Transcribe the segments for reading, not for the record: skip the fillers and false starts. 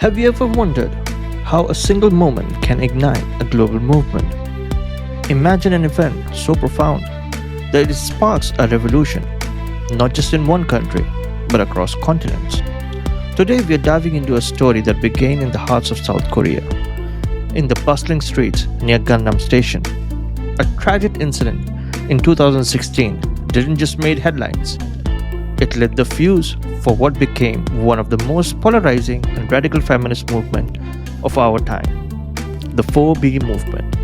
Have you ever wondered how a single moment can ignite a global movement? Imagine an event so profound that it sparks a revolution, not just in one country, but across continents. Today, we are diving into a story that began in the hearts of South Korea, in the bustling streets near Gangnam Station. A tragic incident in 2016 didn't just make headlines, it lit the fuse for what became one of the most polarizing and radical feminist movement of our time, the 4B movement.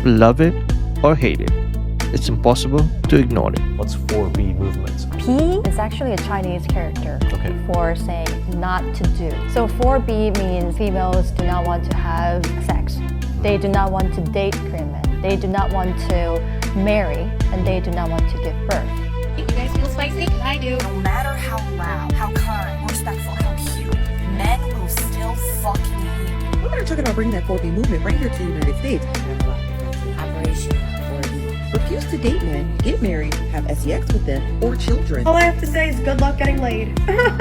Love it or hate it, it's impossible to ignore it. What's 4B movements? P is actually a Chinese character Okay. for saying not to do. So 4B means females do not want to have sex. They do not want to date Korean men. They do not want to marry, and they do not want to give birth. You guys feel spicy? 'Cause I do. No matter how loud, how kind, respectful, how cute, men will still fucking hate you. We're not talking about bringing that 4B movement right here to the United States. Operation 4B. Refuse to date men, get married, have sex with them, or children. All I have to say is good luck getting laid.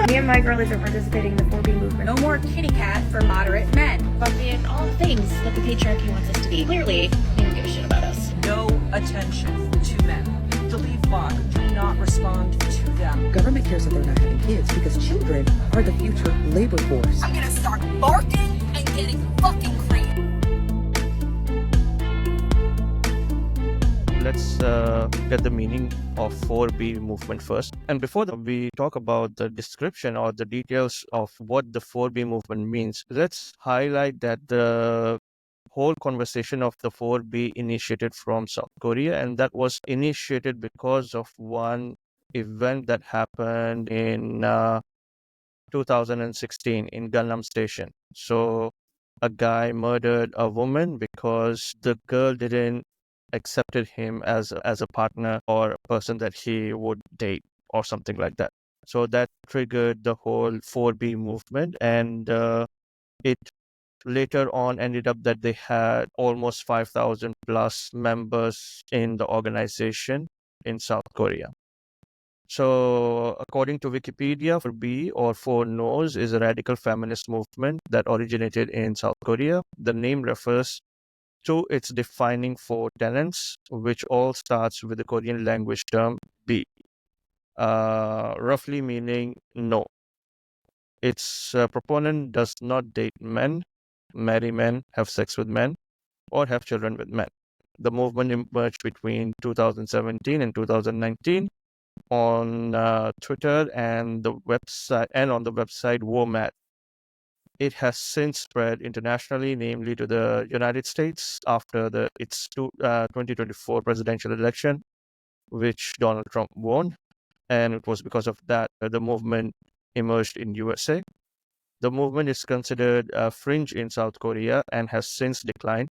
Me and my girlies are participating in the 4B movement. No more kitty cat for moderate men. Fucking all the things that the patriarchy wants us to be. Clearly, they don't give a shit about us. No attention to men. Delete block. Do not respond to them. Government cares that they're not having kids because children are the future labor force. I'm gonna start barking and getting fucking crazy. Let's get the meaning of 4B movement first. And before we talk about the description or the details of what the 4B movement means, let's highlight that the whole conversation of the 4B initiated from South Korea, and that was initiated because of one event that happened in 2016 in Gangnam Station. So a guy murdered a woman because the girl didn't accepted him as a partner or a person that he would date or something like that. So that triggered the whole 4B movement, and it later on ended up that they had almost 5,000 plus members in the organization in South Korea. So, according to Wikipedia, 4B or Four No's is a radical feminist movement that originated in South Korea. The name refers to its defining four tenets, which all starts with the Korean language term B, roughly meaning no. Its proponent does not date men, marry men, have sex with men, or have children with men. The movement emerged between 2017 and 2019 on Twitter and the website on the website WOMAD. It has since spread internationally, namely to the United States after its 2024 presidential election, which Donald Trump won. And it was because of that the movement emerged in USA. The movement is considered fringe in South Korea and has since declined.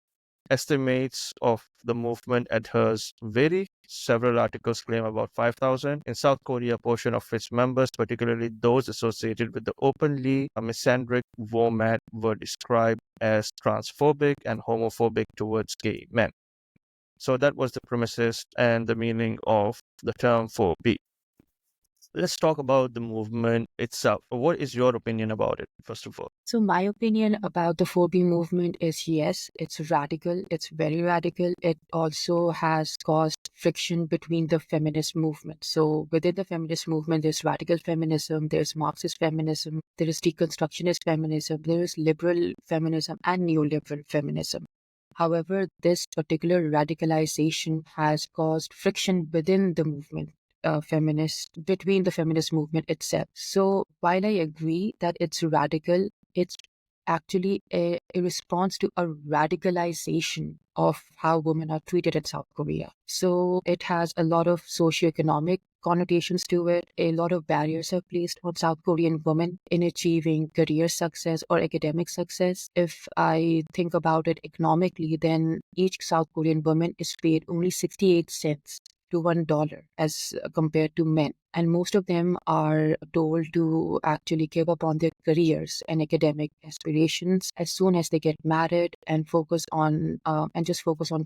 Estimates of the movement adheres vary. Several articles claim about 5,000. In South Korea, a portion of its members, particularly those associated with the openly misandric WOMAD, were described as transphobic and homophobic towards gay men. So that was the premises and the meaning of the term 4B. Let's talk about the movement itself. What is your opinion about it, first of all? So my opinion about the 4B movement is yes, it's radical. It's very radical. It also has caused friction between the feminist movement. So within the feminist movement, there's radical feminism, there's Marxist feminism, there is deconstructionist feminism, there is liberal feminism and neoliberal feminism. However, this particular radicalization has caused friction within the movement. Between the feminist movement itself. So while I agree that it's radical, it's actually a response to a radicalization of how women are treated in South Korea. So it has a lot of socioeconomic connotations to it. A lot of barriers are placed on South Korean women in achieving career success or academic success. If I think about it economically, then each South Korean woman is paid only 68 cents to $1 as compared to men. And most of them are told to actually give up on their careers and academic aspirations as soon as they get married and focus on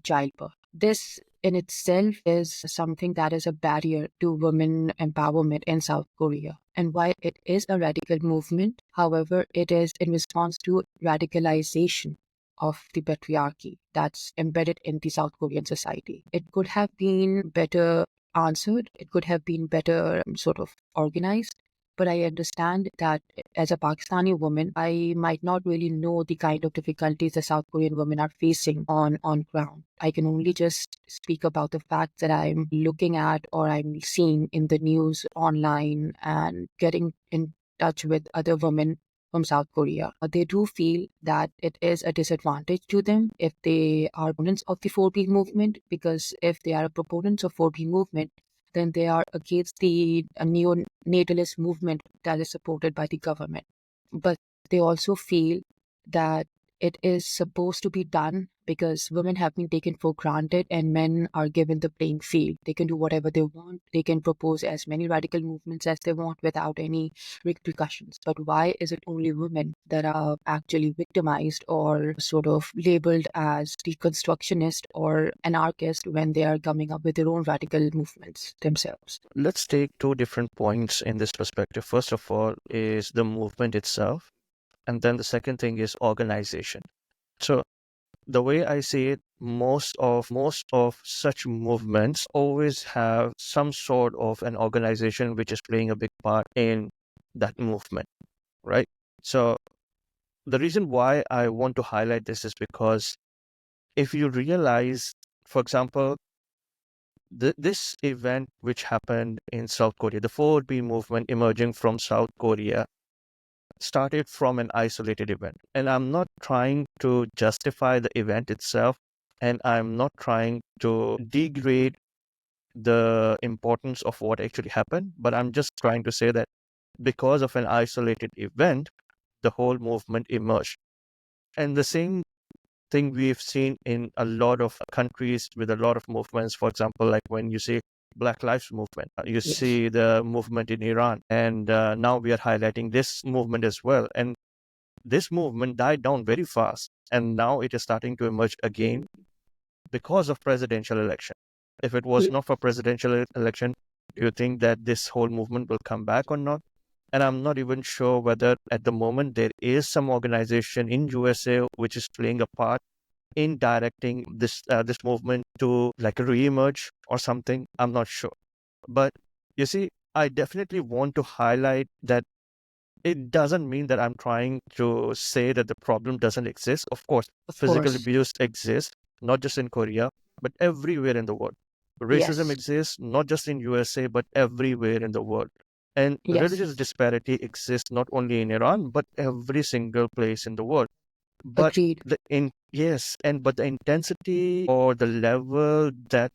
childbirth. This in itself is something that is a barrier to women empowerment in South Korea. And why it is a radical movement, however, it is in response to radicalization of the patriarchy that's embedded in the South Korean society. It could have been better answered, it could have been better sort of organized. But I understand that as a Pakistani woman, I might not really know the kind of difficulties the South Korean women are facing on ground. I can only just speak about the fact that I'm looking at or I'm seeing in the news online and getting in touch with other women from South Korea. They do feel that it is a disadvantage to them if they are opponents of the 4B movement, because if they are proponents of 4B movement, then they are against the neonatalist movement that is supported by the government. But they also feel that it is supposed to be done because women have been taken for granted and men are given the playing field. They can do whatever they want. They can propose as many radical movements as they want without any repercussions. But why is it only women that are actually victimized or sort of labeled as deconstructionist or anarchist when they are coming up with their own radical movements themselves? Let's take two different points in this perspective. First of all is the movement itself, and then the second thing is organization. So the way I see it, most of such movements always have some sort of an organization which is playing a big part in that movement, right? So the reason why I want to highlight this is because if you realize, for example, this event which happened in South Korea, the 4B movement emerging from South Korea, started from an isolated event. And I'm not trying to justify the event itself, and I'm not trying to degrade the importance of what actually happened, but I'm just trying to say that because of an isolated event, the whole movement emerged. And the same thing we've seen in a lot of countries with a lot of movements. For example, like when you see Black Lives Movement, you Yes. see the movement in Iran, and now we are highlighting this movement as well. And this movement died down very fast, and now it is starting to emerge again because of presidential election. If it was not for presidential election, do you think that this whole movement will come back or not? And I'm not even sure whether at the moment there is some organization in USA which is playing a part in directing this movement to like reemerge or something. I'm not sure. But you see, I definitely want to highlight that it doesn't mean that I'm trying to say that the problem doesn't exist. Of course, Of physical course. abuse exists, not just in Korea, but everywhere in the world. Racism Yes. exists, not just in USA, but everywhere in the world. And Yes. religious disparity exists not only in Iran, but every single place in the world. But Agreed. but the intensity or the level that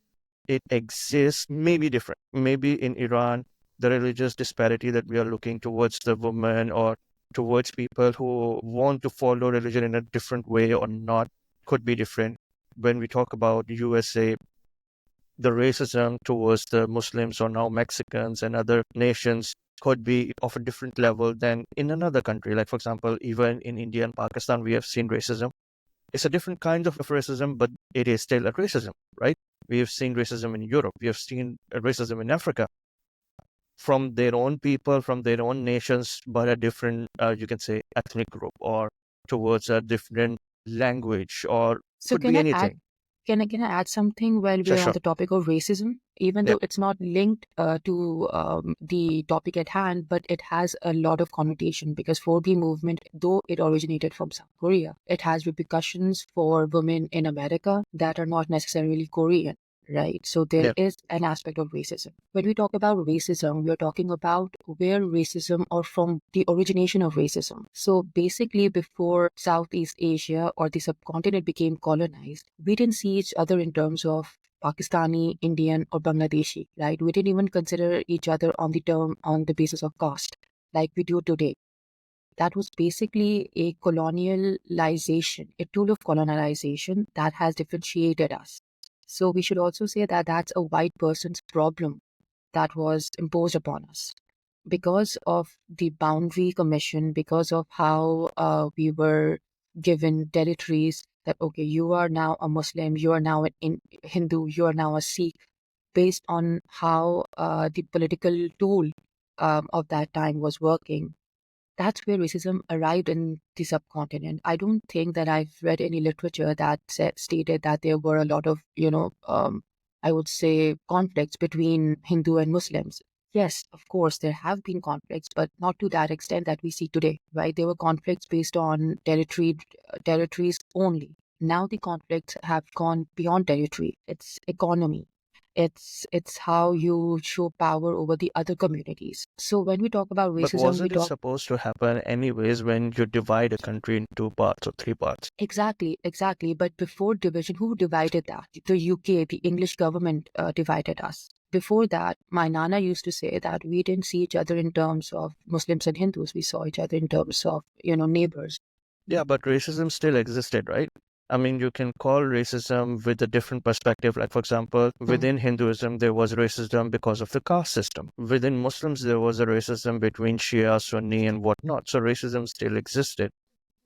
it exists may be different. Maybe in Iran, the religious disparity that we are looking towards the women or towards people who want to follow religion in a different way or not could be different. When we talk about USA, the racism towards the Muslims or now Mexicans and other nations could be of a different level than in another country. Like, for example, even in India and Pakistan, we have seen racism. It's a different kind of racism, but it is still a racism, right? We have seen racism in Europe. We have seen racism in Africa from their own people, from their own nations, but a different, you can say, ethnic group or towards a different language or So could be can I add anything. can I add something while Sure, we're on sure. the topic of racism? Even Yeah. though it's not linked to the topic at hand, but it has a lot of connotation because 4B movement, though it originated from South Korea, it has repercussions for women in America that are not necessarily Korean. Right. So there Yeah. is an aspect of racism. When we talk about racism, we are talking about where racism or from the origination of racism. So basically, before Southeast Asia or the subcontinent became colonized, we didn't see each other in terms of Pakistani, Indian, or Bangladeshi, right? We didn't even consider each other on the basis of caste like we do today. That was basically a colonialization, a tool of colonization that has differentiated us. So we should also say that that's a white person's problem that was imposed upon us. Because of the boundary commission, because of how we were given territories that, okay, you are now a Muslim, you are now an Hindu, you are now a Sikh, based on how the political tool of that time was working. That's where racism arrived in the subcontinent. I don't think that I've read any literature that stated that there were a lot of, I would say, conflicts between Hindu and Muslims. Yes, of course, there have been conflicts, but not to that extent that we see today, right? There were conflicts based on territories only. Now the conflicts have gone beyond territory. It's economy. It's how you show power over the other communities. So when we talk about But racism, we wasn't it talk supposed to happen anyways when you divide a country in two parts or three parts? exactly. But before division, who divided that? The UK, the English government divided us. Before that, my nana used to say that we didn't see each other in terms of Muslims and Hindus. We saw each other in terms of, neighbors. Yeah, but racism still existed, right? I mean, you can call racism with a different perspective. Like, for example, within Hinduism, there was racism because of the caste system. Within Muslims, there was a racism between Shia, Sunni, and whatnot. So racism still existed.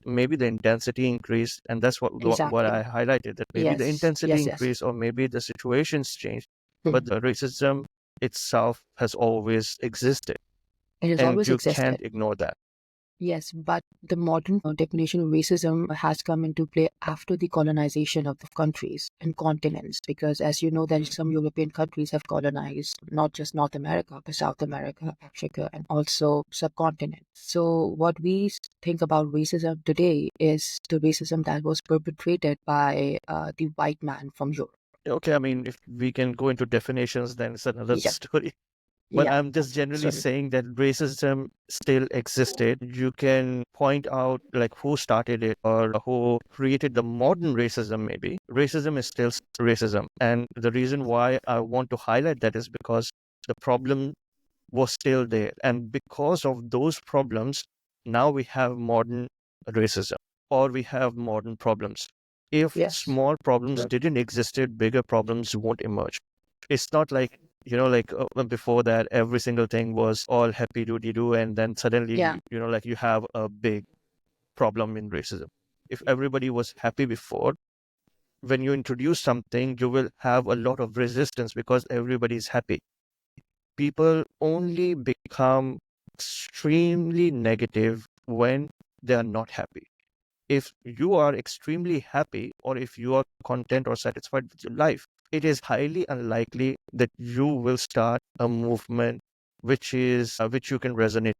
Maybe the intensity increased, and that's what I Exactly. highlighted, that maybe the intensity Yes. increased, or maybe the situations changed. Hmm. But the racism itself has always existed, It has and always you existed. can't ignore that. Yes, but the modern definition of racism has come into play after the colonization of the countries and continents, because as you know, that some European countries have colonized not just North America, but South America, Africa, and also subcontinent. So what we think about racism today is the racism that was perpetrated by the white man from Europe. Okay, I mean, if we can go into definitions, then it's another Yeah, story. But yeah. I'm just generally Sorry. saying that racism still existed. You can point out like who started it or who created the modern racism, maybe. Racism is still racism. And the reason why I want to highlight that is because the problem was still there. And because of those problems, now we have modern racism or we have modern problems. If Yes. small problems didn't existed, bigger problems won't emerge. It's not like, before that, every single thing was all happy doody doo, and then suddenly, Yeah. like you have a big problem in racism. If everybody was happy before, when you introduce something, you will have a lot of resistance because everybody is happy. People only become extremely negative when they are not happy. If you are extremely happy, or if you are content or satisfied with your life, it is highly unlikely that you will start a movement which you can resonate,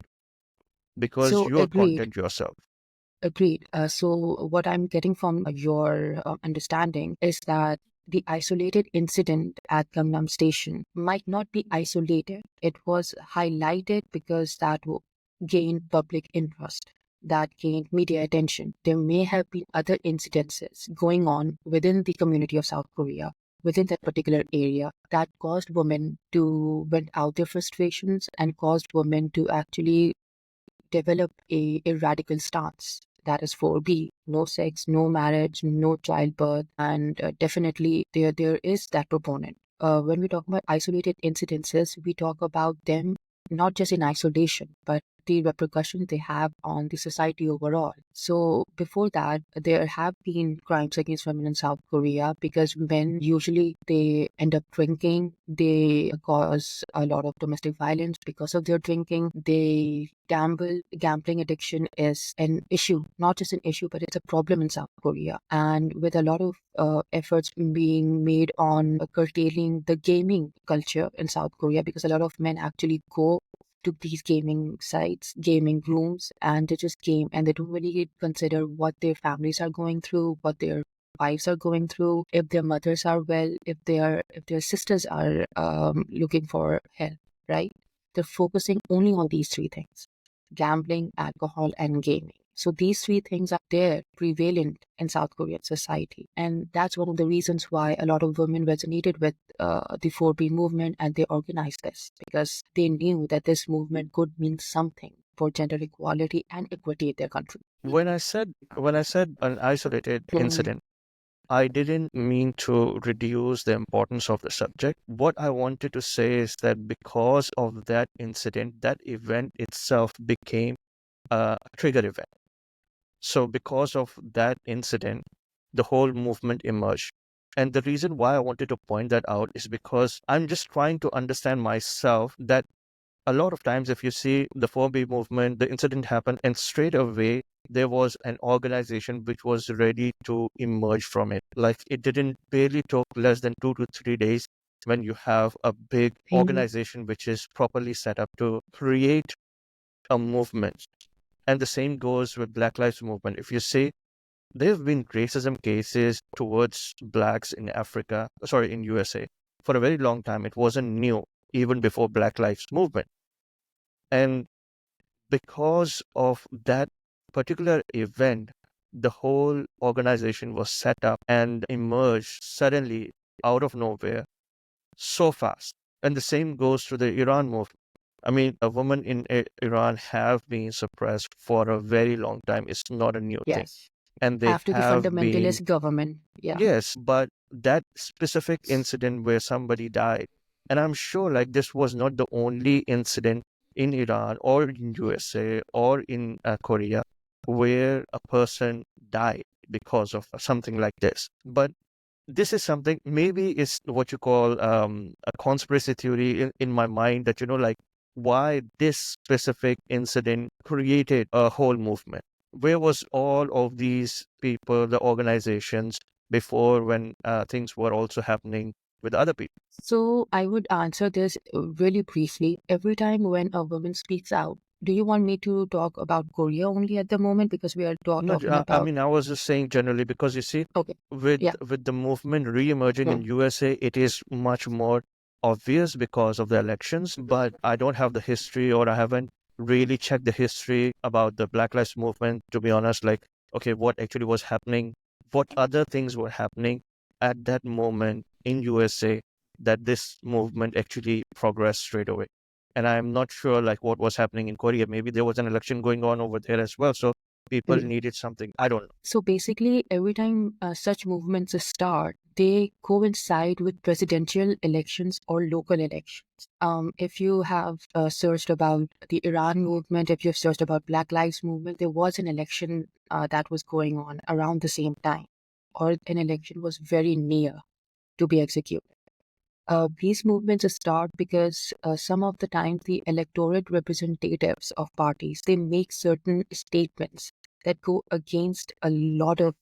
because So you are agreed. content yourself. Agreed. So, what I'm getting from your understanding is that the isolated incident at Gangnam Station might not be isolated. It was highlighted because that gained public interest, that gained media attention. There may have been other incidences going on within the community of South Korea, within that particular area, that caused women to vent out their frustrations and caused women to actually develop a radical stance. That is 4B: no sex, no marriage, no childbirth, and definitely there is that proponent. When we talk about isolated incidences, we talk about them not just in isolation, but the repercussions they have on the society overall. So before that, there have been crimes against women in South Korea because men usually they end up drinking. They cause a lot of domestic violence because of their drinking. They gamble. Gambling addiction is an issue, not just an issue, but it's a problem in South Korea. And with a lot of efforts being made on curtailing the gaming culture in South Korea, because a lot of men actually go to these gaming sites, gaming rooms, and they just game, and they don't really consider what their families are going through, what their wives are going through, if their mothers are well, if their sisters are looking for help, right? They're focusing only on these three things: gambling, alcohol, and gaming. So these three things are there prevalent in South Korean society. And that's one of the reasons why a lot of women resonated with the 4B movement, and they organized this because they knew that this movement could mean something for gender equality and equity in their country. When I said an isolated incident, I didn't mean to reduce the importance of the subject. What I wanted to say is that because of that incident, that event itself became a trigger event. So because of that incident, the whole movement emerged. And the reason why I wanted to point that out is because I'm just trying to understand myself that a lot of times, if you see the 4B movement, the incident happened, and straight away there was an organization which was ready to emerge from it. Like it didn't barely took less than 2 to 3 days when you have a big organization which is properly set up to create a movement. And the same goes with Black Lives Movement. If you see, there have been racism cases towards blacks in in USA. For a very long time, it wasn't new, even before Black Lives Movement. And because of that particular event, the whole organization was set up and emerged suddenly out of nowhere so fast. And the same goes to the Iran movement. I mean, a woman in Iran have been suppressed for a very long time. It's not a new thing. Yes. And they After the have been, fundamentalist government. Yeah. yes, but that specific incident where somebody died, and I'm sure like this was not the only incident in Iran or in USA or in Korea where a person died because of something like this. But this is something, maybe it's what you call a conspiracy theory in my mind, that, like, why this specific incident created a whole movement. Where was all of these people, the organizations, before, when things were also happening with other people? So I would answer this really briefly. Every time when a woman speaks out, do you want me to talk about Korea only at the moment, because we are No, talking I about? mean, I was just saying generally, because you see, Okay. with Yeah. with the movement re-emerging in USA, it is much more obvious because of the elections. But I don't have the history, or I haven't really checked the history about the Black Lives Movement, to be honest. Like, okay, what actually was happening, what other things were happening at that moment in USA, that this movement actually progressed straight away. And I'm not sure like what was happening in Korea. Maybe there was an election going on over there as well, so people Yeah. needed something. I don't know. So basically, every time such movements start, they coincide with presidential elections or local elections. If you have searched about the Iran movement, if you've searched about Black Lives Movement, there was an election that was going on around the same time, or an election was very near to be executed. These movements start because some of the time the electorate representatives of parties, they make certain statements that go against a lot of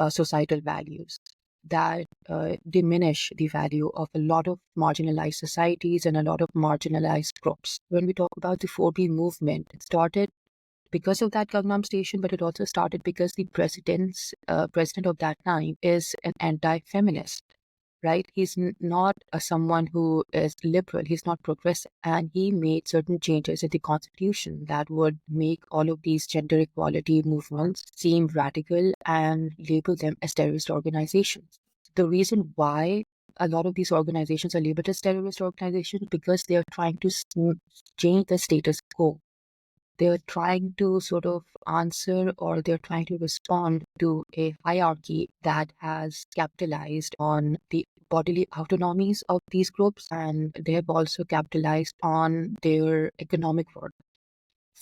societal values, that diminish the value of a lot of marginalized societies and a lot of marginalized groups. When we talk about the 4B movement, it started because of that Gangnam Station, but it also started because the president of that time is an anti-feminist, right? He's not someone who is liberal. He's not progressive. And he made certain changes in the constitution that would make all of these gender equality movements seem radical and label them as terrorist organizations. The reason why a lot of these organizations are labeled as terrorist organizations, because they're trying to change the status quo. They're trying to sort of answer, or they're trying to respond to a hierarchy that has capitalized on the bodily autonomies of these groups, and they have also capitalized on their economic worth.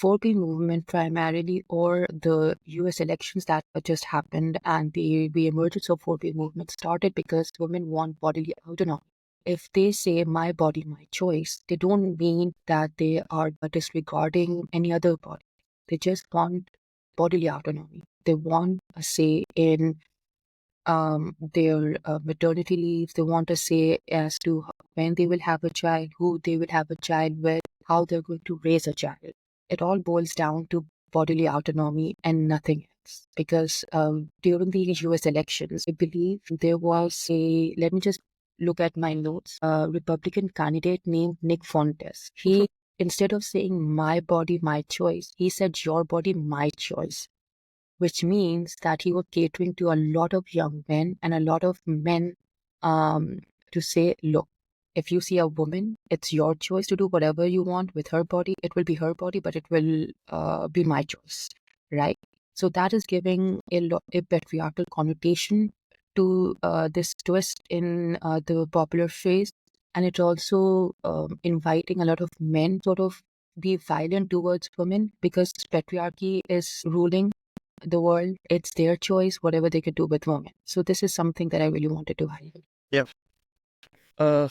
4P movement primarily, or the US elections that just happened, and the emergence of 4P movement started because women want bodily autonomy. If they say my body, my choice, they don't mean that they are disregarding any other body. They just want bodily autonomy. They want a say in their maternity leave. They want a say as to when they will have a child, who they will have a child with, how they're going to raise a child. It all boils down to bodily autonomy and nothing else. Because during the US elections, I believe there was let me just look at my notes, a Republican candidate named Nick Fontes. He, instead of saying my body, my choice, he said your body, my choice, which means that he was catering to a lot of young men and a lot of men to say, look, if you see a woman, it's your choice to do whatever you want with her body. It will be her body, but it will be my choice, right? So that is giving a patriarchal connotation to this twist in the popular phrase. And it's also inviting a lot of men sort of be violent towards women, because patriarchy is ruling the world. It's their choice, whatever they could do with women. So this is something that I really wanted to highlight. Yeah. Uh,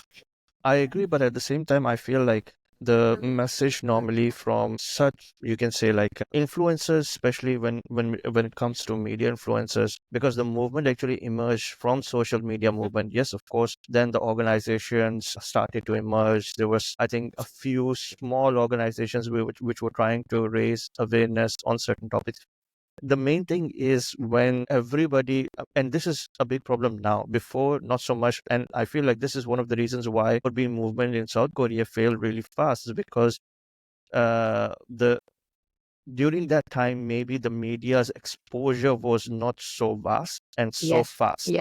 I agree, but at the same time, I feel like the message normally from such, you can say, like influencers, especially when it comes to media influencers, because the movement actually emerged from social media movement. Yes, of course. Then the organizations started to emerge. There was, I think, a few small organizations which were trying to raise awareness on certain topics. The main thing is when everybody, and this is a big problem now, before not so much, and I feel like this is one of the reasons why the movement in South Korea failed really fast, is because the during that time maybe the media's exposure was not so vast and so fast.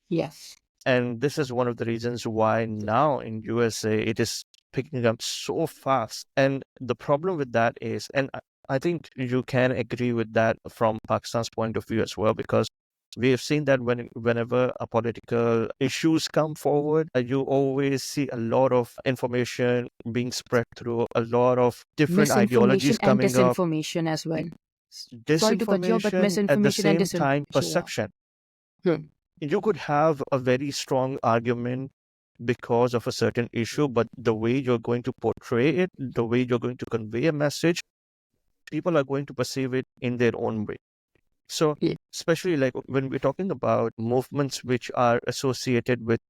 Yes. And this is one of the reasons why now in USA it is picking up so fast. And the problem with that is, and I think you can agree with that from Pakistan's point of view as well, because we have seen that whenever a political issues come forward, you always see a lot of information being spread through, a lot of different Misinformation ideologies and coming up, disinformation as well. Sorry to cut you off, but disinformation, at the misinformation and same time disinformation. perception. Hmm. You could have a very strong argument because of a certain issue, but the way you're going to portray it, the way you're going to convey a message, people are going to perceive it in their own way. So, Yeah. especially like when we're talking about movements which are associated with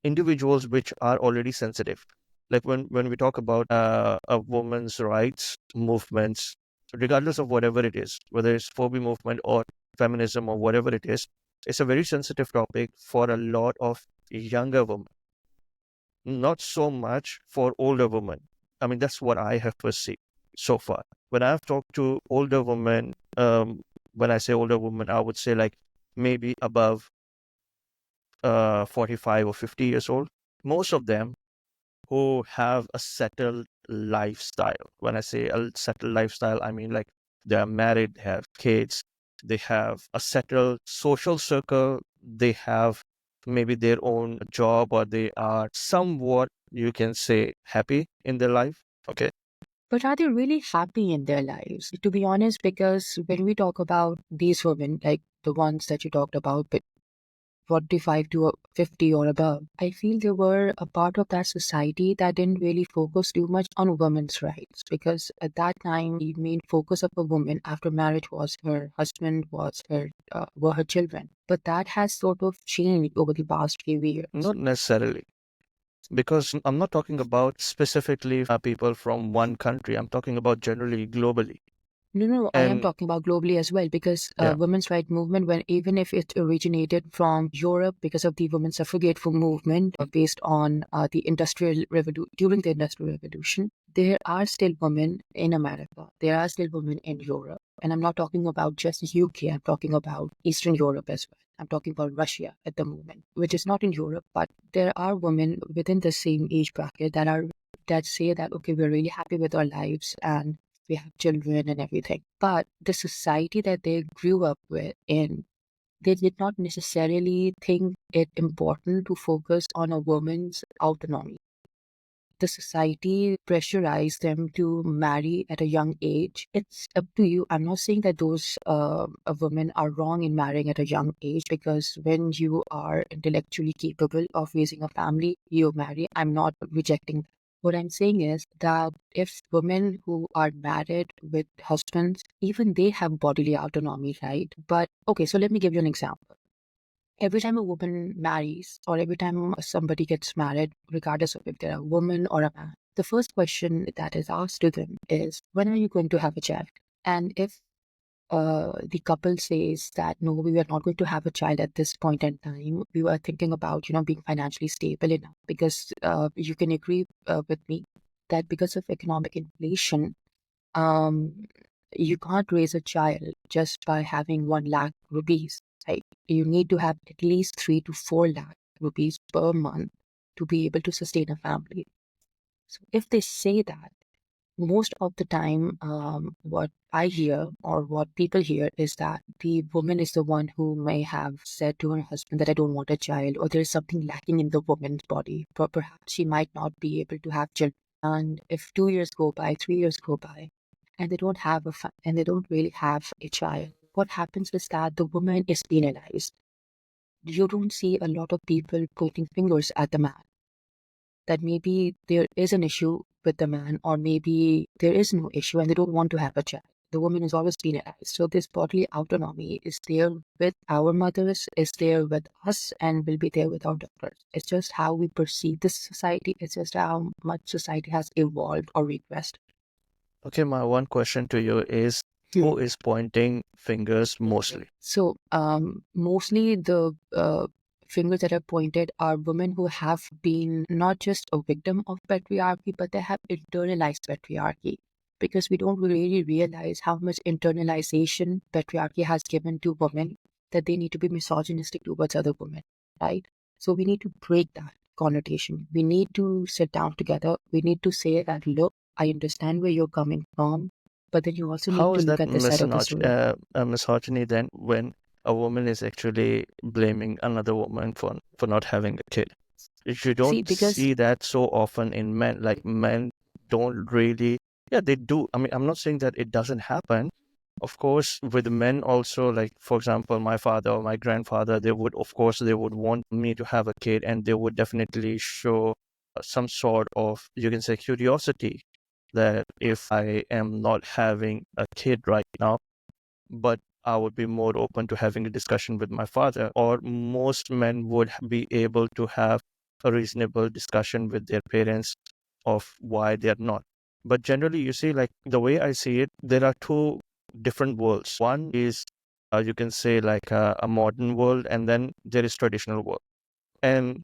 individuals which are already sensitive, like when we talk about a woman's rights movements, regardless of whatever it is, whether it's phobia movement or feminism or whatever it is, it's a very sensitive topic for a lot of younger women, not so much for older women. I mean, that's what I have perceived so far. When I've talked to older women, when I say older women, I would say like maybe above 45 or 50 years old. Most of them who have a settled lifestyle. When I say a settled lifestyle, I mean like they are married, they have kids, they have a settled social circle, they have maybe their own job, or they are somewhat, you can say, happy in their life. Okay. But are they really happy in their lives? To be honest, because when we talk about these women, like the ones that you talked about, but 45 to 50 or above, I feel they were a part of that society that didn't really focus too much on women's rights, because at that time the main focus of a woman after marriage was her husband, were her children. But that has sort of changed over the past few years. Not necessarily. Because I'm not talking about specifically people from one country. I'm talking about generally globally. No, I am And talking about globally as well, because yeah, women's right movement, when even if it originated from Europe because of the women's suffragette movement based on the industrial revolution, during the industrial revolution, there are still women in America. There are still women in Europe, and I'm not talking about just UK. I'm talking about Eastern Europe as well. I'm talking about Russia at the moment, which is not in Europe, but there are women within the same age bracket that say that okay, we're really happy with our lives and we have children and everything. But the society that they grew up in, they did not necessarily think it important to focus on a woman's autonomy. The society pressurized them to marry at a young age. It's up to you. I'm not saying that those women are wrong in marrying at a young age, because when you are intellectually capable of raising a family, you marry. I'm not rejecting that. What I'm saying is that if women who are married with husbands, even they have bodily autonomy, right? But okay, so let me give you an example. Every time a woman marries, or every time somebody gets married, regardless of if they're a woman or a man, the first question that is asked to them is, when are you going to have a child? And if the couple says that no, we were not going to have a child at this point in time, we were thinking about, being financially stable enough, because you can agree with me that because of economic inflation, um, you can't raise a child just by having 1 lakh rupees. Right? You need to have at least 3 to 4 lakh rupees per month to be able to sustain a family. So if they say that, most of the time, what I hear or what people hear is that the woman is the one who may have said to her husband that I don't want a child, or there's something lacking in the woman's body, but perhaps she might not be able to have children. And if 2 years go by, 3 years go by, and they don't have and they don't really have a child, what happens is that the woman is penalized. You don't see a lot of people pointing fingers at the man, that maybe there is an issue with the man, or maybe there is no issue and they don't want to have a child. The woman is always penalized. So this bodily autonomy is there with our mothers, is there with us, and will be there with our daughters. It's just how we perceive this society. It's just how much society has evolved or regressed. Okay, my one question to you is, who is pointing fingers mostly? So mostly the fingers that are pointed are women who have been not just a victim of patriarchy, but they have internalized patriarchy, because we don't really realize how much internalization patriarchy has given to women, that they need to be misogynistic towards other women, right? So we need to break that connotation. We need to sit down together. We need to say that, look, I understand where you're coming from, but then you also need How to is look that at the side of the story. misogyny then, when a woman is actually blaming another woman for not having a kid? If you See, don't because see that so often in men, like men don't really, yeah, they do. I mean, I'm not saying that it doesn't happen. Of course, with men also, like, for example, my father or my grandfather, they would, of course, they would want me to have a kid, and they would definitely show some sort of, you can say, curiosity, that if I am not having a kid right now, but I would be more open to having a discussion with my father, or most men would be able to have a reasonable discussion with their parents of why they're not. But generally, you see, like, the way I see it, there are two different worlds. One is, you can say, like a modern world, and then there is traditional world. And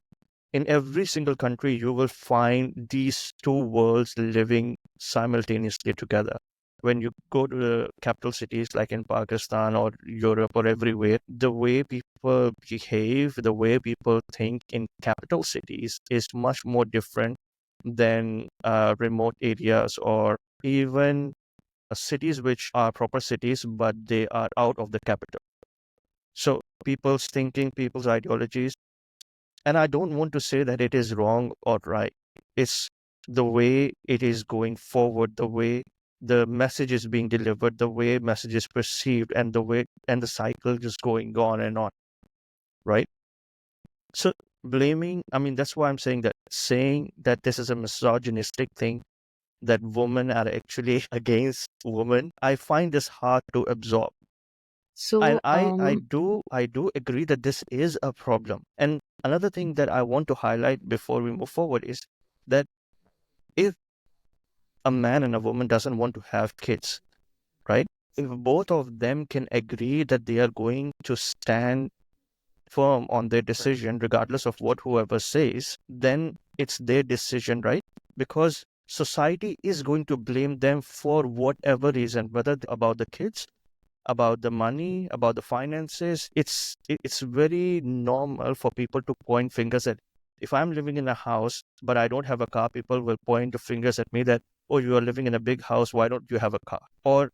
in every single country, you will find these two worlds living simultaneously together. When you go to the capital cities like in Pakistan or Europe or everywhere, the way people behave, the way people think in capital cities is much more different than remote areas, or even cities which are proper cities, but they are out of the capital. So people's thinking, people's ideologies, and I don't want to say that it is wrong or right. It's the way it is going forward, the way the message is being delivered, the way message is perceived, and the way and the cycle just going on and on, right? So blaming, I mean, that's why I'm saying that this is a misogynistic thing, that women are actually against women, I find this hard to absorb. And so I do agree that this is a problem. And another thing that I want to highlight before we move forward is that if a man and a woman doesn't want to have kids, right? If both of them can agree that they are going to stand firm on their decision, regardless of what whoever says, then it's their decision, right? Because society is going to blame them for whatever reason, whether about the kids, about the money, about the finances. It's very normal for people to point fingers at. If I'm living in a house but I don't have a car, people will point the fingers at me that, oh, you are living in a big house, why don't you have a car? Or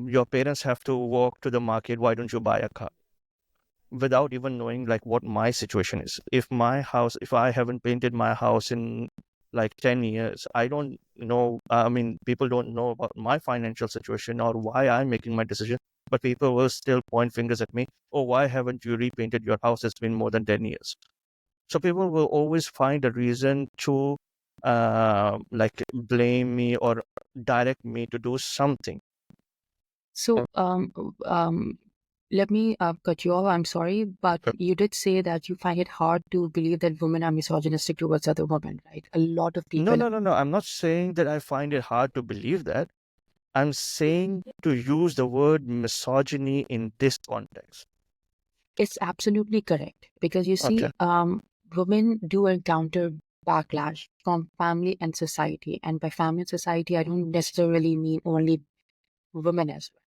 your parents have to walk to the market, why don't you buy a car? Without even knowing like what my situation is. If I haven't painted my house in like 10 years, I don't know, I mean, people don't know about my financial situation or why I'm making my decision, but people will still point fingers at me. Oh, why haven't you repainted your house? It's been more than 10 years. So people will always find a reason to like blame me or direct me to do something. So, let me cut you off. I'm sorry, but you did say that you find it hard to believe that women are misogynistic towards other women, right? A lot of people. No. I'm not saying that I find it hard to believe that. I'm saying to use the word misogyny in this context. It's absolutely correct, because you Okay. see, women do encounter backlash from family and society. And by family and society, I don't necessarily mean only women as well.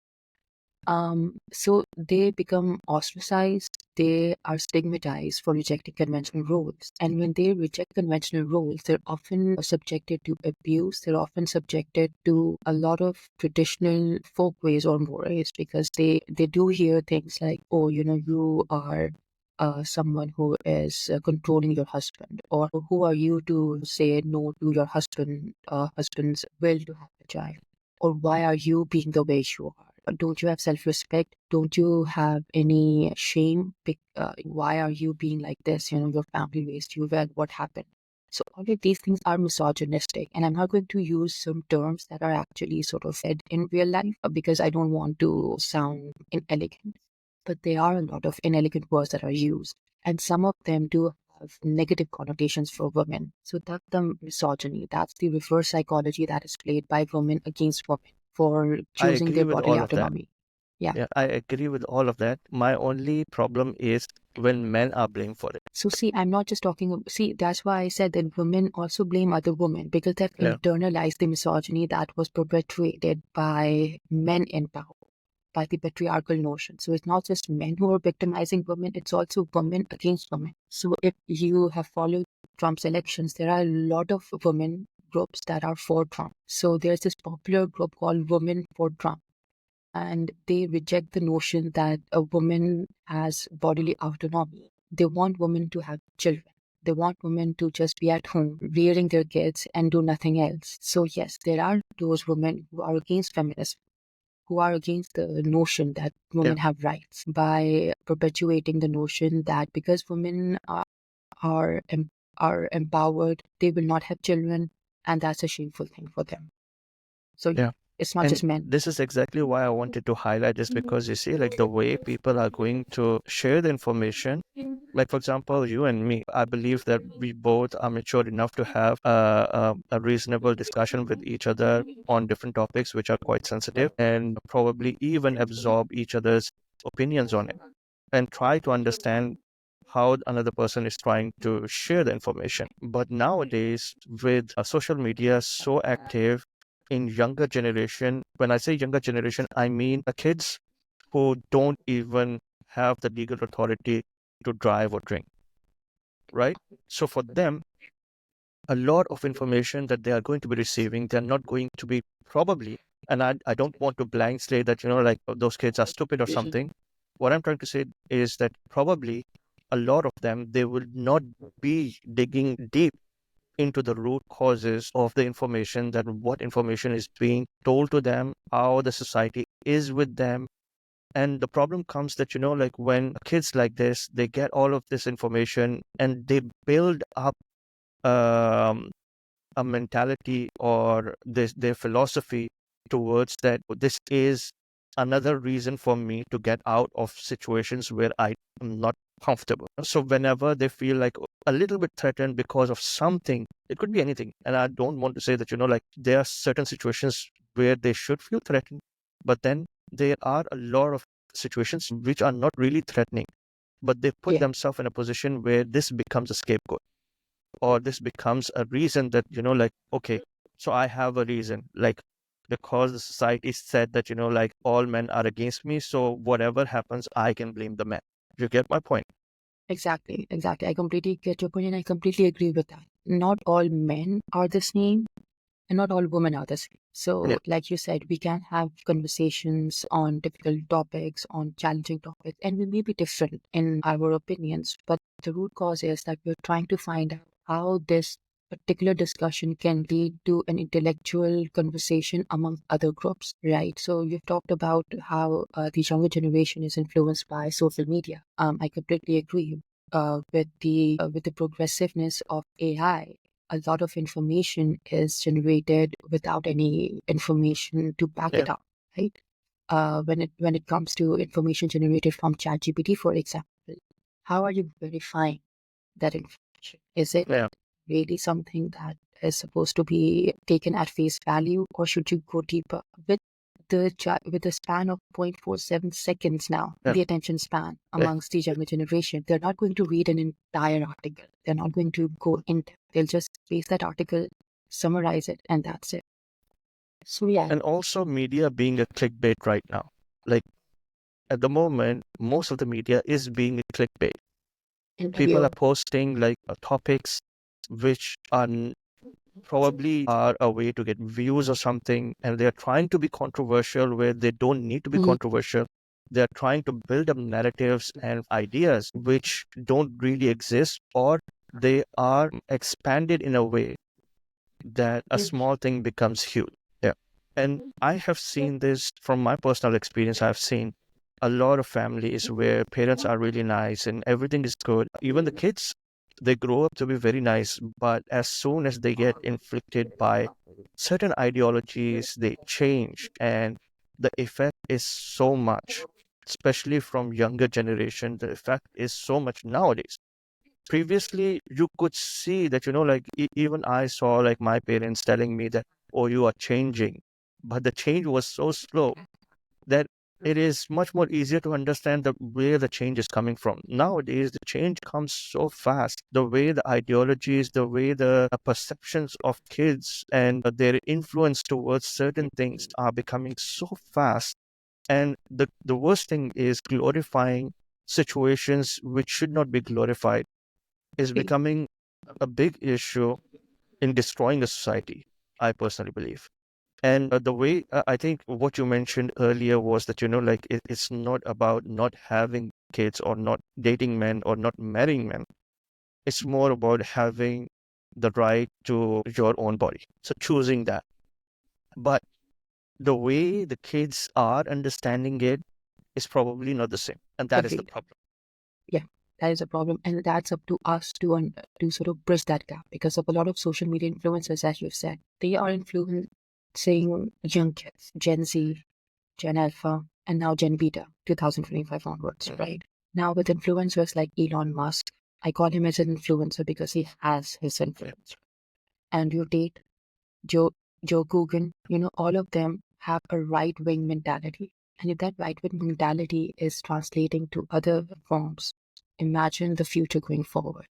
So they become ostracized, they are stigmatized for rejecting conventional roles. And when they reject conventional roles, they're often subjected to abuse, they're often subjected to a lot of traditional folkways or mores, because they do hear things like, oh, you are someone who is controlling your husband, or who are you to say no to your husband's will to have a child, or why are you being the way you are? Don't you have self-respect? Don't you have any shame? Why are you being like this? Your family raised you well. What happened? So all of these things are misogynistic, and I'm not going to use some terms that are actually sort of said in real life because I don't want to sound inelegant. But there are a lot of inelegant words that are used, and some of them do have negative connotations for women. So that's the misogyny. That's the reverse psychology that is played by women against women for I choosing agree their with bodily all of that. autonomy. Yeah. Yeah, I agree with all of that. My only problem is when men are blamed for it. So see, I'm not just talking. See, that's why I said that women also blame other women because they've Yeah. internalized the misogyny that was perpetuated by men in power, by the patriarchal notion. So it's not just men who are victimizing women; it's also women against women. So if you have followed Trump's elections, there are a lot of women groups that are for Trump. So there's this popular group called Women for Trump, and they reject the notion that a woman has bodily autonomy. They want women to have children. They want women to just be at home, rearing their kids and do nothing else. So yes, there are those women who are against feminism, who are against the notion that women have rights by perpetuating the notion that because women are, are empowered, they will not have children, and that's a shameful thing for them. So Yeah. it's not And just men. this is exactly why I wanted to highlight this, because you see, like the way people are going to share the information, like for example, you and me, I believe that we both are mature enough to have a reasonable discussion with each other on different topics which are quite sensitive, and probably even absorb each other's opinions on it and try to understand how another person is trying to share the information. But nowadays, with social media so active in younger generation, when I say younger generation, I mean kids who don't even have the legal authority to drive or drink, right? So for them, a lot of information that they are going to be receiving, they're not going to be probably, and I don't want to blank slate that, like those kids are stupid or something. What I'm trying to say is that probably a lot of them, they will not be digging deep into the root causes of the information, that what information is being told to them, how the society is with them. And the problem comes that, like when kids like this, they get all of this information and they build up um, a mentality or their philosophy towards that this is another reason for me to get out of situations where I am not comfortable. So whenever they feel like a little bit threatened because of something, it could be anything. And I don't want to say that, like there are certain situations where they should feel threatened, but then there are a lot of situations which are not really threatening, but they put themselves in a position where this becomes a scapegoat, or this becomes a reason that, like, okay, so I have a reason, like, because the society said that, like all men are against me, so whatever happens, I can blame the men. You get my point? Exactly. I completely get your point and I completely agree with that. Not all men are the same and not all women are the same. So, Yeah. like you said, we can have conversations on difficult topics, on challenging topics, and we may be different in our opinions. But the root cause is that we're trying to find out how this particular discussion can lead to an intellectual conversation among other groups, right? So you've talked about how the younger generation is influenced by social media. I completely agree. With the progressiveness of AI, a lot of information is generated without any information to back it up, right? When it comes to information generated from ChatGPT, for example, how are you verifying that information? Is it really something that is supposed to be taken at face value, or should you go deeper? With the span of 0.47 seconds now, the attention span amongst the younger generation, they're not going to read an entire article. They're not going to go in depth. They'll just paste that article, summarize it, and that's it. So yeah. And also media being a clickbait right now. Like at the moment, most of the media is being a clickbait. People are posting like topics which are probably are a way to get views or something, and they're trying to be controversial where they don't need to be controversial. They're trying to build up narratives and ideas which don't really exist, or they are expanded in a way that a small thing becomes huge. Yeah. And I have seen this from my personal experience. I've seen a lot of families where parents are really nice and everything is good. Even the kids, they grow up to be very nice, but as soon as they get inflicted by certain ideologies, they change, and the effect is so much, especially from younger generation. The effect is so much nowadays. Previously, you could see that, like even I saw like my parents telling me that, oh, you are changing, but the change was so slow that it is much more easier to understand where the change is coming from. Nowadays, the change comes so fast. The way the ideologies, the way the perceptions of kids and their influence towards certain things are becoming so fast. And the worst thing is glorifying situations which should not be glorified is becoming a big issue in destroying a society, I personally believe. And the way I think what you mentioned earlier was that, like it's not about not having kids or not dating men or not marrying men. It's more about having the right to your own body. So choosing that. But the way the kids are understanding it is probably not the same. And that is the Agreed. problem. Yeah, that is a problem, and that's up to us to sort of bridge that gap, because of a lot of social media influencers, as you've said, they are influencing young kids, Gen Z, Gen Alpha, and now Gen Beta, 2025 onwards, right? Now with influencers like Elon Musk, I call him as an influencer because he has his influence. Andrew Tate, Joe Coogan, all of them have a right-wing mentality. And if that right-wing mentality is translating to other forms, imagine the future going forward.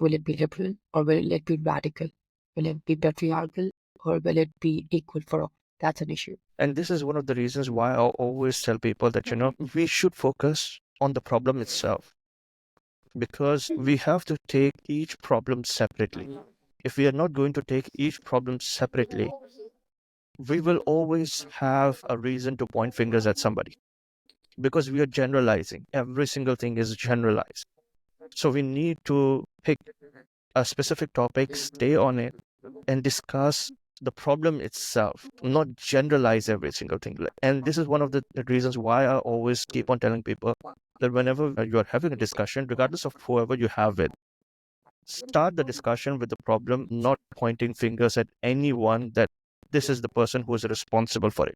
Will it be liberal or will it be radical? Will it be patriarchal or will it be equal for all? That's an issue. And this is one of the reasons why I always tell people that, we should focus on the problem itself, because we have to take each problem separately. If we are not going to take each problem separately, we will always have a reason to point fingers at somebody, because we are generalizing. Every single thing is generalized. So we need to pick a specific topic, stay on it, and discuss the problem itself, not generalize every single thing. And this is one of the reasons why I always keep on telling people that whenever you are having a discussion, regardless of whoever you have with, start the discussion with the problem, not pointing fingers at anyone that this is the person who is responsible for it.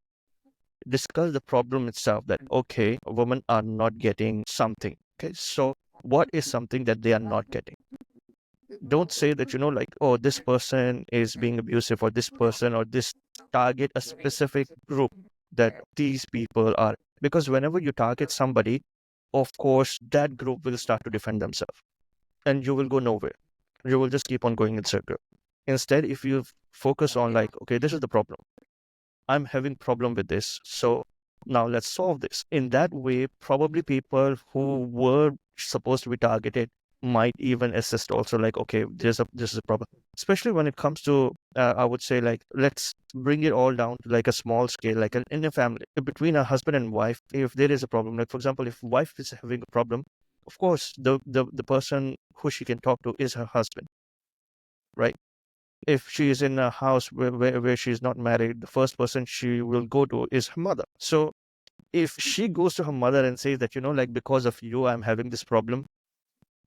Discuss the problem itself, that, okay, women are not getting something. Okay, so what is something that they are not getting? Don't say that, like, oh, this person is being abusive, or this person, or this, target a specific group that these people are. Because whenever you target somebody, of course, that group will start to defend themselves and you will go nowhere. You will just keep on going in circle. Instead, if you focus on like, okay, this is the problem. I'm having problem with this. So now let's solve this. In that way, probably people who were supposed to be targeted might even assist also, like, okay, this is a problem. Especially when it comes to, I would say, like, let's bring it all down to like a small scale, like in a family, between a husband and wife. If there is a problem, like for example, if wife is having a problem, of course, the person who she can talk to is her husband, right? If she is in a house where she's not married, the first person she will go to is her mother. So if she goes to her mother and says that, like, because of you, I'm having this problem,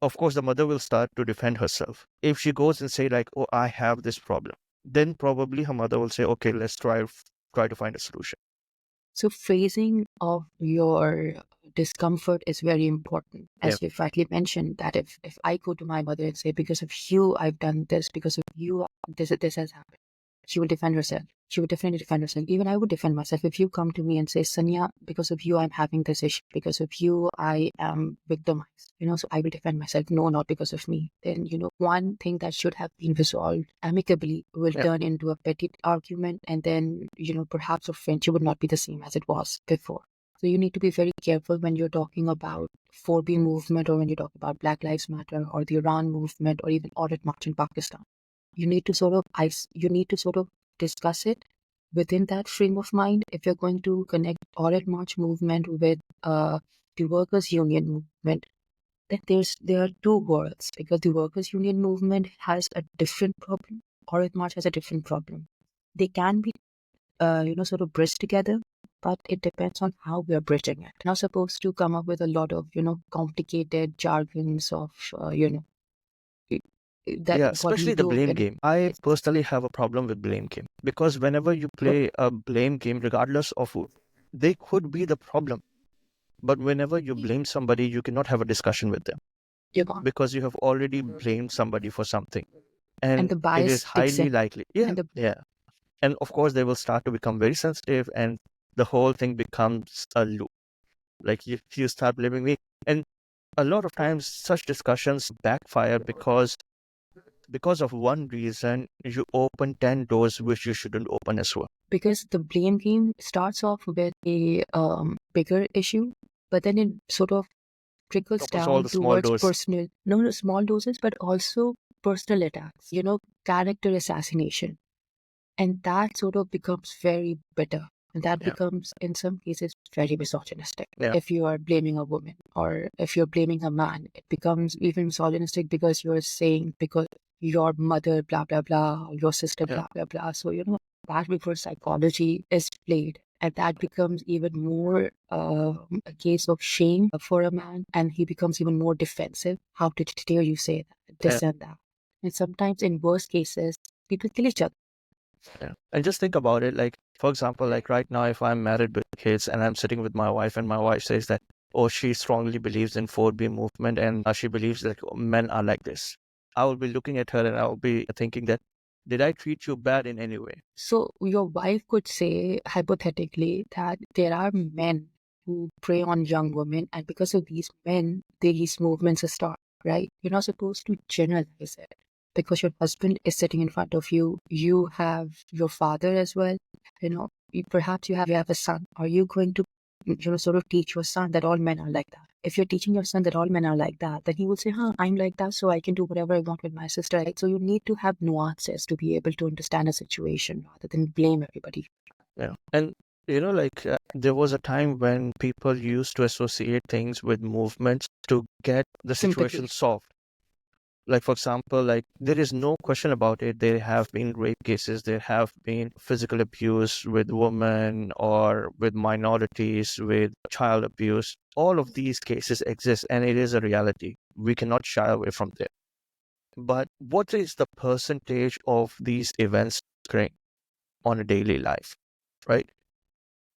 of course, the mother will start to defend herself. If she goes and say like, oh, I have this problem, then probably her mother will say, okay, let's try to find a solution. So phrasing of your discomfort is very important. As you rightly mentioned, that if I go to my mother and say, because of you, I've done this, because of you, this has happened, she will defend herself. She would definitely defend herself. Even I would defend myself. If you come to me and say, Sania, because of you, I'm having this issue. Because of you, I am victimized. So I will defend myself. No, not because of me. Then, one thing that should have been resolved amicably will turn into a petty argument. And then, perhaps a friendship would not be the same as it was before. So you need to be very careful when you're talking about 4B movement, or when you talk about Black Lives Matter or the Iran movement or even Aurat march in Pakistan. You need to sort of discuss it within that frame of mind. If you're going to connect Aurat march movement with the workers' union movement, then there are two worlds, because the workers' union movement has a different problem. Aurat march has a different problem. They can be sort of bridge together, but it depends on how we are bridging it. Not supposed to come up with a lot of, complicated jargons of, i- that Yeah, what we especially the do blame in. game. I personally have a problem with blame game because whenever you play a blame game, regardless of who, they could be the problem. But whenever you blame somebody, you cannot have a discussion with them You can't. because you have already blamed somebody for something. And And the it bias is kicks highly in. likely. Yeah, And the yeah. And of course, they will start to become very sensitive and the whole thing becomes a loop. Like you start blaming me. And a lot of times such discussions backfire because of one reason you open 10 doors which you shouldn't open as well. because the blame game starts off with a bigger issue, but then it sort of trickles Opens all down the small towards doors. personal, no, small doses, but also personal attacks, character assassination. And that sort of becomes very bitter. And that Yeah, becomes, in some cases, very misogynistic. yeah, If you are blaming a woman or if you're blaming a man, it becomes even misogynistic because you're saying, because your mother, blah, blah, blah, or your sister, yeah, blah, blah, blah. So, that before psychology is played. And that becomes even more a case of shame for a man. And he becomes even more defensive. How dare you say that, yeah, this and that? And sometimes, in worst cases, people kill each other. yeah. And just think about it. Like, for example, like right now, if I'm married with kids and I'm sitting with my wife and my wife says that, oh, she strongly believes in 4B movement and she believes that men are like this. I will be looking at her and I will be thinking that, did I treat you bad in any way? So your wife could say, hypothetically, that there are men who prey on young women, and because of these men, these movements start, right? You're not supposed to generalize it because your husband is sitting in front of you. You have your father as well. Perhaps you have a son. Are you going to, sort of teach your son that all men are like that? If you're teaching your son that all men are like that, then he will say, I'm like that, so I can do whatever I want with my sister. Right? So you need to have nuances to be able to understand a situation rather than blame everybody. Yeah. And there was a time when people used to associate things with movements to get the Sympathy. situation solved. Like, for example, like there is no question about it. There have been rape cases, there have been physical abuse with women or with minorities, with child abuse. All of these cases exist and it is a reality. We cannot shy away from it. But what is the percentage of these events occurring on a daily life, right?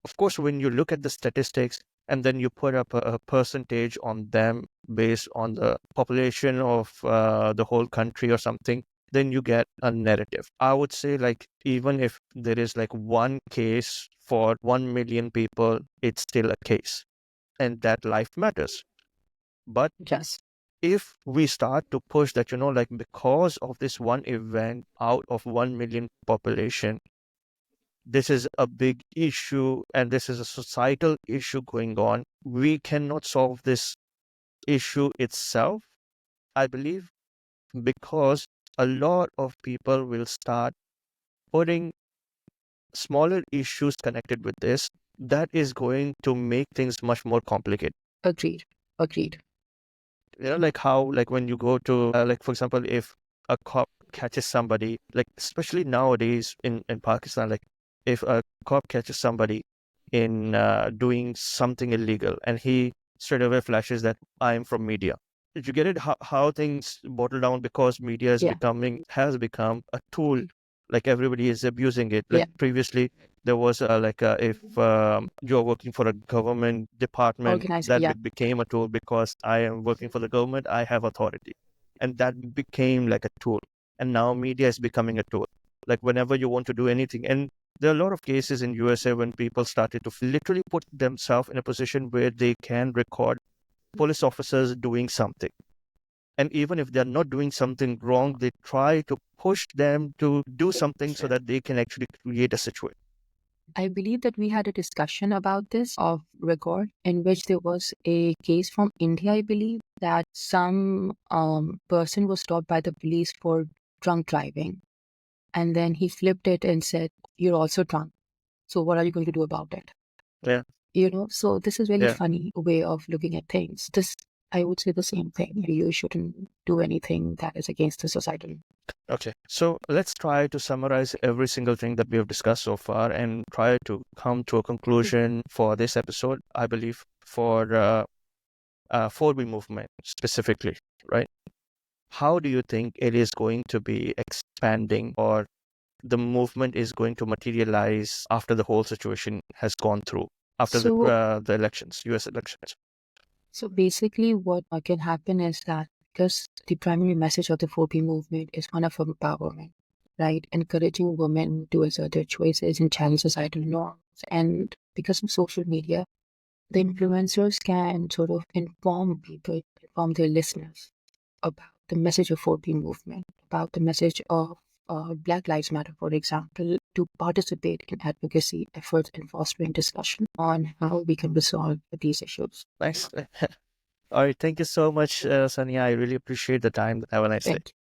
Of course, when you look at the statistics and then you put up a percentage on them based on the population of the whole country or something, then you get a narrative. I would say, like, even if there is like one case for 1 million people, it's still a case, and that life matters. But Yes. if we start to push that, like because of this one event out of 1 million population, this is a big issue and this is a societal issue going on. We cannot solve this issue itself, I believe, because a lot of people will start putting smaller issues connected with this. That is going to make things much more complicated. Agreed. Agreed. Like how, like when you go to, like, for example, if a cop catches somebody, like, especially nowadays in Pakistan, like, if a cop catches somebody in doing something illegal and he straight away flashes that I'm from media. Did you get it? How things bottle down because media is Yeah. has become a tool. Like everybody is abusing it. Like Yeah. previously, there was if you're working for a government department, Organize. that Yeah. became a tool because I am working for the government, I have authority, and that became like a tool. And now media is becoming a tool. Like whenever you want to do anything, and there are a lot of cases in USA when people started to literally put themselves in a position where they can record police officers doing something. And even if they're not doing something wrong, they try to push them to do something so that they can actually create a situation. I believe that we had a discussion about this of record in which there was a case from India, I believe, that some person was stopped by the police for drunk driving. And then he flipped it and said, "You're also drunk. So what are you going to do about it?" Yeah. So this is really Yeah. funny way of looking at things. I would say the same thing. You shouldn't do anything that is against the societal. Okay, so let's try to summarize every single thing that we have discussed so far and try to come to a conclusion for this episode. I believe for 4B movement specifically, right? How do you think it is going to be expanding, or the movement is going to materialize after the whole situation has gone through, after the elections, US elections? So basically, what can happen is that because the primary message of the 4P movement is one of empowerment, right? Encouraging women to assert their choices and challenge societal norms. And because of social media, the influencers can sort of inform people, inform their listeners about the message of 4P movement, about the message of Black Lives Matter, for example, to participate in advocacy efforts and fostering discussion on how we can resolve these issues. Nice. All right. Thank you so much, Sania. I really appreciate the time. Have a nice day. Thank you.